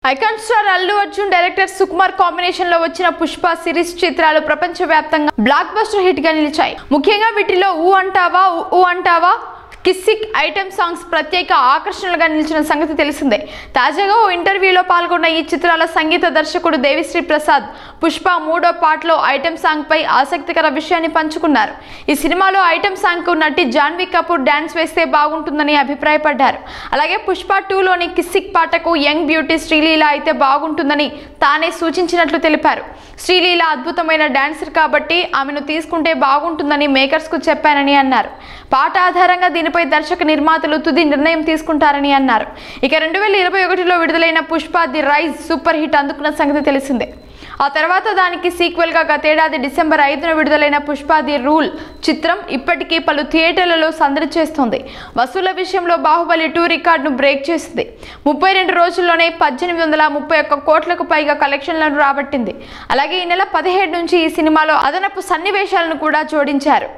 Icon star Allu Arjun director Sukumar combination లో వచ్చిన Pushpa series చిత్రాలు ప్రపంచవ్యాప్తంగా బ్లాక్ బస్టర్ హిట్ గా నిలిచాయి. ముఖ్యంగా వీటిలో ఊ అంటావా కిస్సిక్ ఐటెం సాంగ్స్ ప్రత్యేక ఆకర్షణలుగా నిలిచిన సంగతి తెలిసిందే. తాజాగా ఓ ఇంటర్వ్యూలో పాల్గొన్న ఈ చిత్రాల సంగీత దర్శకుడు దేవిశ్రీ ప్రసాద్ పుష్ప 3వ పార్ట్లో ఐటెం సాంగ్ పై ఆసక్తికర విషయాన్ని పంచుకున్నారు. ఈ సినిమాలో ఐటెం సాంగ్ కు నటి జాన్వీ కపూర్ డాన్స్ వేస్తే బాగుంటుందని అభిప్రాయపడ్డారు. అలాగే పుష్ప 2లోని కిస్సిక్ పాటకు యంగ్ బ్యూటీ శ్రీలీల అయితే బాగుంటుందని తానే సూచించినట్లు తెలిపారు. శ్రీలీల అద్భుతమైన డాన్సర్ కాబట్టి ఆమెను తీసుకుంటే బాగుంటుందని మేకర్స్ కు చెప్పానని అన్నారు. పాట ఆధారంగా దీనిపై దర్శక నిర్మాతలు తుది నిర్ణయం తీసుకుంటారని అన్నారు. ఇక 2021లో విడుదలైన Pushpa The Rise super hit అందుకున్న సంగతి తెలిసిందే. ఆ తర్వాత దానికి సీక్వెల్ గా గతేడాది డిసెంబర్ 5న విడుదలైన పుష్ప ది రూల్ చిత్రం ఇప్పటికీ పలు థియేటర్లలో సందడి చేస్తోంది. వసూళ్ల విషయంలో బాహుబలి 2 రికార్డును బ్రేక్ చేసింది. 32 రోజుల్లోనే 1831 కోట్లకు పైగా కలెక్షన్లను రాబట్టింది. అలాగే ఈ నెల 17 నుంచి ఈ సినిమాలో అదనపు సన్నివేశాలను కూడా జోడించారు.